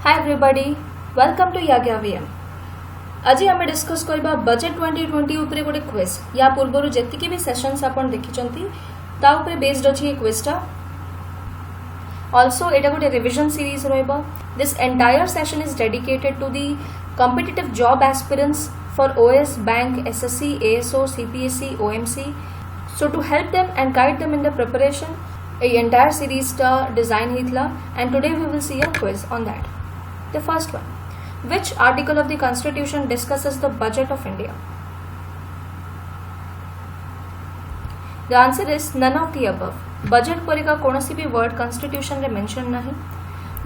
Hi everybody, welcome to Yagya VM. आज आम discuss करबा बजेट 2020 उपरे गोटे क्विज या पूर्व जेतिकी भी सेशंस आपण देखिचंती ता उपरे बेस्ड अछि ए क्विजटा. Also एटा गोटे रिविजन सीरीज रहबा. This entire session is dedicated to the competitive job aspirants for OS, bank, SSC, ASO, CPSC, OMC. So to help them and guide them in the preparation, a entire series ta design hitla and today we will see a quiz on that. The first one. Which article of the Constitution discusses the budget of India? The answer is none of the above. Budget परिका कोनसी भी word Constitution रे mention नहीं.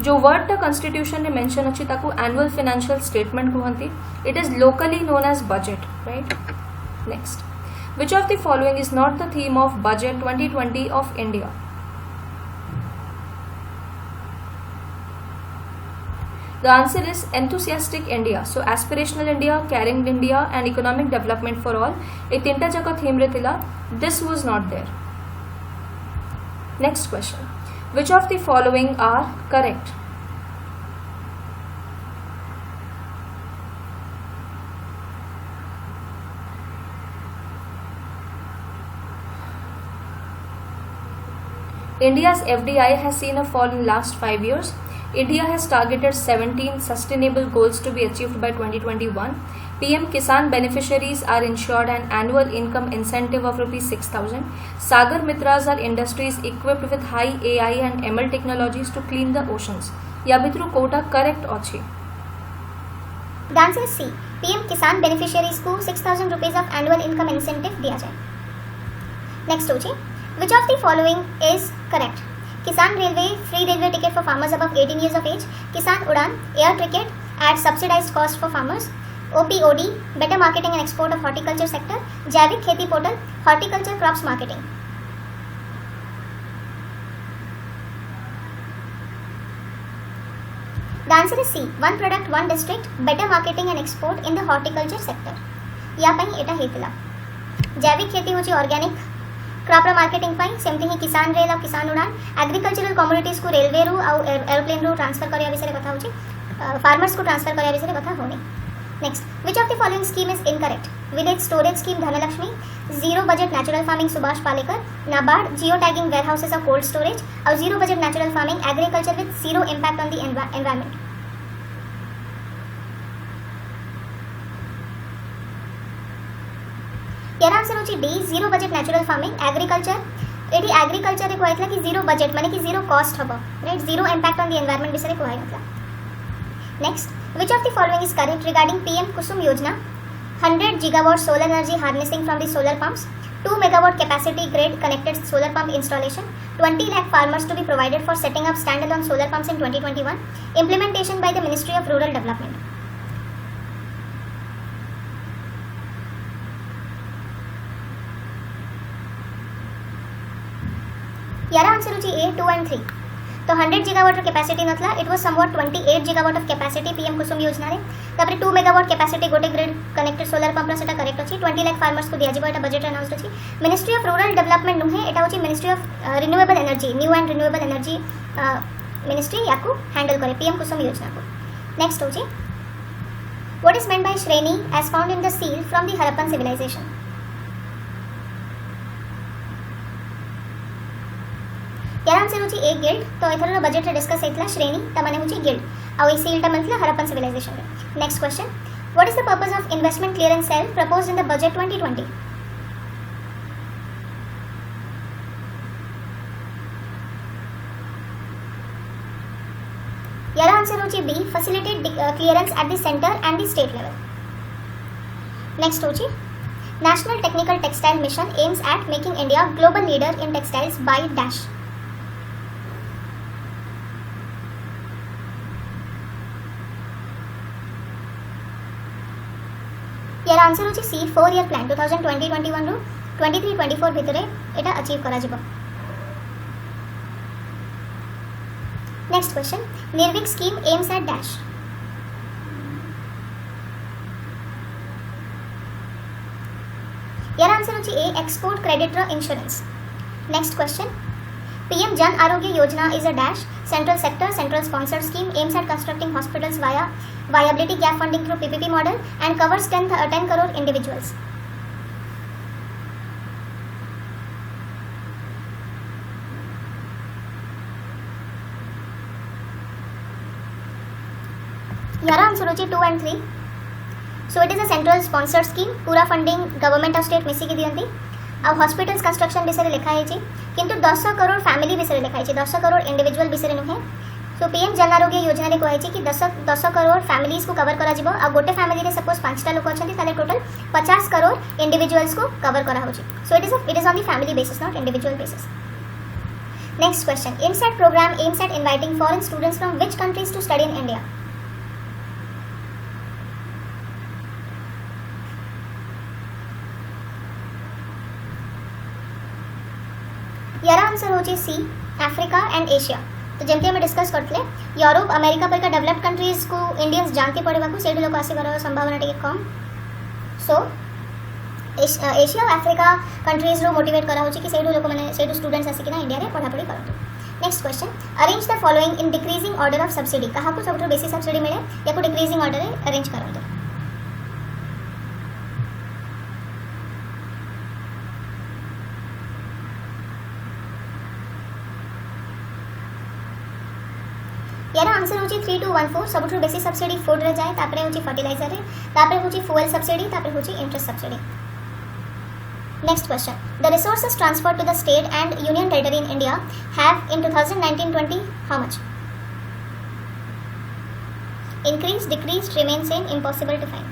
जो word टा Constitution रे mention अछि ताकू annual financial statement कहंती. It is locally known as budget, right? Next. Which of the following is not the theme of budget 2020 of India? The answer is enthusiastic India. So aspirational India, caring India and economic development for all. ये तीनटा जगह theme रे थिला. This was not there. Next question. Which of the following are correct? India's FDI has seen a fall in last 5 years. India has targeted 17 sustainable goals to be achieved by 2021. PM Kisan beneficiaries are ensured an annual income incentive of rupees 6,000. Sagar Mitras are industries equipped with high AI and ML technologies to clean the oceans. या भितरु Kota correct अछि. The answer is C. PM Kisan beneficiaries को 6,000 rupees of annual income incentive दिया जाए. Next होची. Which of the following is correct? Kisan Railway free railway ticket for farmers above 18 years of age. Kisan Udan air ticket at subsidized cost for farmers. OPOD better marketing and export of horticulture sector. Jaivik Kheti portal horticulture crops marketing. The answer is C. One product one district better marketing and export in the horticulture sector. या पई एटा हेतला. जैविक खेती होची organic crop marketing पाई सेमती ही किसान rail और किसान उड़ान एग्रीकल्चरल कमोडिटीज को रेलवे रु और एरोप्लेन रु ट्रांसफर करिया विषय कथा होची फार्मर्स को ट्रांसफर करिया विषय कथा होनी. Next which of the following scheme is incorrect? Village storage scheme Dhanlakshmi, zero budget natural farming Subhash Palekar, NABARD geo tagging warehouses of cold storage और zero budget natural farming agriculture with zero impact on the environment. यार answer होची D zero budget natural farming agriculture. एटी agriculture रे कहैतला कि zero budget माने कि zero cost हबो, right? Zero impact on the environment बिसरे कहैतला. Next which of the following is correct regarding PM Kusum Yojana? 100 gigawatt solar energy harnessing from the solar pumps, 2 megawatt capacity grid connected solar pump installation, 20 lakh farmers to be provided for setting up standalone solar pumps in 2021, implementation by the Ministry of Rural Development. यार answer होची A 2 and 3. तो 100 gigawatt capacity नथला, it was somewhat 28 gigawatt of capacity PM Kusum Yojana रे. तापर 2 megawatt capacity गोटे grid connected solar pump रा सेटा correct अछि. 20 लाख फार्मर्स को दिया जिवो एटा बजट अनाउंस्ड अछि. मिनिस्ट्री ऑफ रूरल डेवलपमेंट नुहे एटा होची ministry of renewable energy, new and renewable energy ministry याकू हैंडल करे पीएम कुसुम योजना को. नेक्स्ट होची what is meant by shreni as found in the seal from the Harappan civilisation? यार आंसर होची ए गिल्ड. तो एथरो बजट रे डिस्कस हेतला श्रेणी त माने होची गिल्ड और ई सील ता मतलब हरप्पन सिविलाइजेशन रे. Next question what is the purpose of investment clearance cell proposed in the budget 2020? यार आंसर होची B facilitate clearance at the centre and the state level. Next होची national technical textile mission aims at making India global leader in textiles by dash. यार answer होची C 4 year plan 2020-21 रु 23-24 भितरे एटा achieve करा जिवो. Next question Nirvik scheme aims at dash. यार answer होची a export creditor insurance. Next question PM Jan Arogya Yojana is a dash central sector, central sponsored scheme, aims at constructing hospitals via viability gap funding through PPP model and covers 10 crore individuals. यार answer होची 2 and 3. So it is a central sponsored scheme. पूरा funding government of state मिसिकी दियंती. ଆଉ hospitals construction ବିଷୟରେ ଲେଖା ହେଇଛି କିନ୍ତୁ 10 crore family ବିଷୟରେ ଲେଖା ହେଇଛି, 10 crore individual ବିଷୟରେ ନୁହେଁ। ସୋ ପିଏମ୍ ଜନ ଆରୋଗ୍ୟ ଯୋଜନାରେ କୁହାଯାଇଛି କି 10 କରୋଡ଼ ଫ୍ୟାମିଲିଜ୍କୁ କଭର କରାଯିବ। ଆଉ ଗୋଟେ ଫ୍ୟାମିଲିରେ ସପୋଜ୍ 5ଟା ଲୋକ ଅଛନ୍ତି ତାହେଲେ ଟୋଟାଲ୍ 50 କରୋଡ଼ ଇଣ୍ଡିଭିଜୁଆଲ୍ସକୁ କଭର କରାହେଉଛି। Show it is on the family basis, not individual basis. Next question, INSET program aims at inviting foreign students from which countries to study in India? यार आंसर होची सी, अफ्रीका एंड एशिया। तो जमती आम discuss करते Europe America पर developed countries को Indians जानती पड़वा से लोक आसबार संभावना टी कम। सो एशिया और अफ्रीका कंट्रीज रो मोटिवेट करा कि से लोक मैंने स्टूडेंट्स आसिकिना इंडिया रे पढ़ापढ़ी करते। Next question, arrange the following in decreasing order of subsidy. क्या सब बेसी सब्सिडी मिले या डिक्रीजिंग ऑर्डर अरेंज करते। यार आंसर होची 3 to 1 4। सब बेसी सब्सिडी फूड रे जाए, तापरे होची फर्टिलाइजर रे, तापरे होची फ्यूएल सब्सिडी, तापरे होची interest subsidy. Next question, the resources transferred to the state and union territory in India have in 2019-20 how much? Increase, decrease, remain same, impossible to find.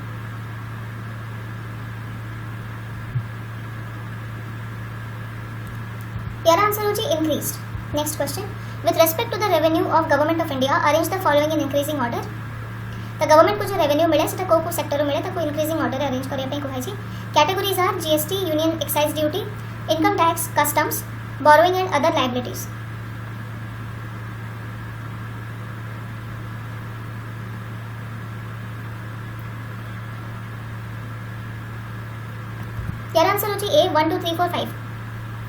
यार आंसर होची increased. Next question, with respect to the revenue of government of India, arrange the following in increasing order. The government को जो revenue मिले सेटा को sector मिले ताको increasing order arrange करिया पे कहै छी। Categories are GST, union excise duty, income tax, customs, borrowing and other liabilities. यार आंसर होची A 1 2 3 4 5।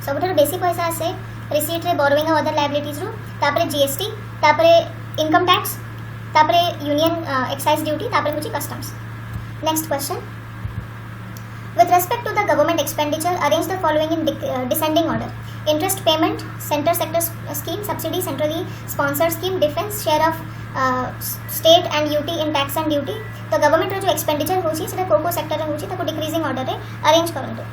सबुठार बेसी पैसा आसे रिसीट रे, बोरोइंग और अदर लायबिलिटीज रो, तापरे जीएसटी, तापरे इनकम टैक्स, तापरे यूनियन एक्साइज ड्यूटी, तापरे होची customs. Next question, with respect to the government expenditure arrange the following in descending order. Interest payment, centre sector scheme, subsidy, centrally sponsored scheme, defence, share of state and UT in tax and duty. तो government रो जो expenditure होची सेटा को sector रे होची ताको decreasing order रे अरेंज करंतु।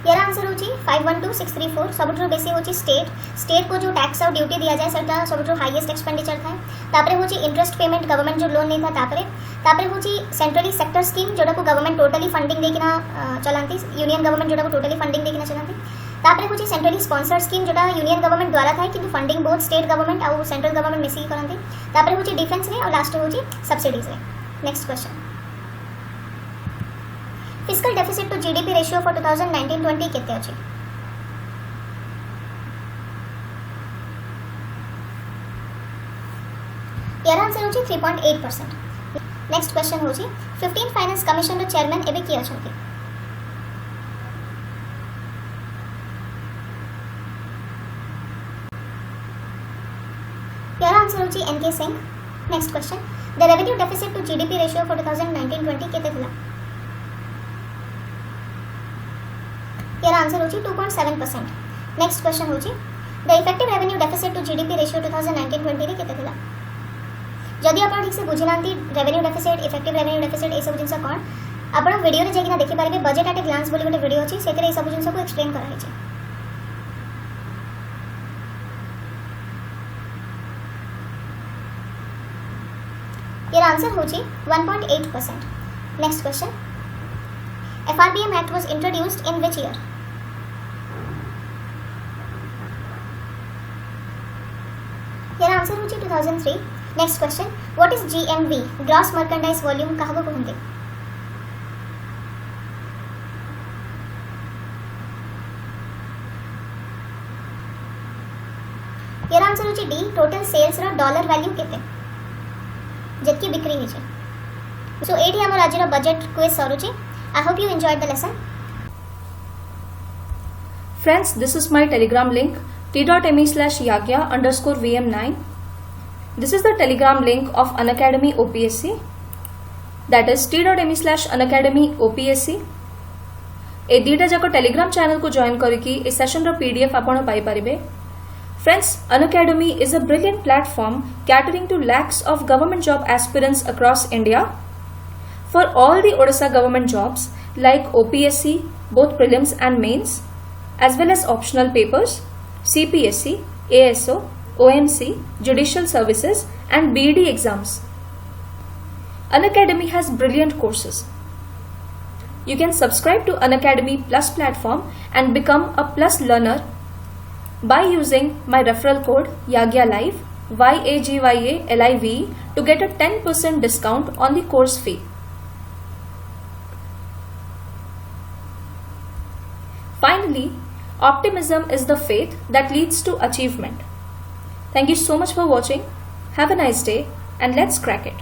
यार आंसर होची 5 1 2 6 3 4। सबुठो बेसी होची स्टेट को जो टैक्स और ड्यूटी दिया जाए सेटा सबुठो हाईएस्ट एक्सपेंडिचर था। तापरे होची इंटरेस्ट पेमेंट, गवर्नमेंट जो लोन नहीं था तापरे होची सेंट्रली सेक्टर स्कीम जोटा को गवर्नमेंट टोटली फंडिंग देकिना चलांती, यूनियन गवर्नमेंट जोटा को टोटली फंडिंग देकिना चलांती। तापरे होची सेंट्रली स्पॉन्सर्ड स्कीम जोटा यूनियन गवर्नमेंट द्वारा था किंतु फंडिंग बोथ स्टेट गवर्नमेंट और सेंट्रल गवर्नमेंट मिसी करंती। तापरे होची डिफेंस रे और लास्ट होची सब्सिडीज रे। Next question, fiscal deficit to GDP ratio for 2019-20 केते अछि? यार आंसर होची 3.8%। नेक्स्ट क्वेश्चन होची 15 फाइनेंस कमिशन रो चेयरमैन एबे की अछंती? यार आंसर होची N K Singh. Next question, the revenue deficit to GDP ratio for 2019-20 केते थिला? यार आंसर होची 2.7%। नेक्स्ट क्वेश्चन होची the effective revenue deficit to GDP ratio 2019-20 रे केते थिला? जदि आपण ठीक से बुझी नांती revenue deficit, effective revenue deficit ए सब जिंस कोन आपण वीडियो रे जेकिना देखि पारिबे। बजेट एट ए ग्लांस बोली गोटे वीडियो अछि, सेतरे ए सब जिंस को एक्सप्लेन करा हिचे। यार आंसर होची 1.8%। Next question, FRBM Act was introduced in which year? यार आंसर होची 2003। Next question, what is GMV, gross merchandise volume कहाको कहते? यार आंसर होची डी टोटल सेल्स रो डॉलर वैल्यू केते जतकी बिक्री होई छे सो एठी हमर आज रो बजट क्विज सरुची I hope you enjoyed the lesson Friends, this is my Telegram link t.me/yagya_vm9. This is the Telegram link of Unacademy OPSC. That is t.me/unacademy_opsc. ए दीटा जाक टेलीग्राम चैनल को जॉइन करके इस सेशन रो पीडीएफ आपण पाई परिबे. Friends, Unacademy is a brilliant platform catering to lakhs of government job aspirants across India. For all the Odisha government jobs like OPSC, both prelims and mains, as well as optional papers, CPSC, ASO, OMC, Judicial Services and BED exams. Unacademy has brilliant courses. You can subscribe to Unacademy Plus platform and become a Plus learner by using my referral code YAGYALIVE YAGYALIVE to get a 10% discount on the course fee. Finally, optimism is the faith that leads to achievement. Thank you so much for watching. Have a nice day and let's crack it.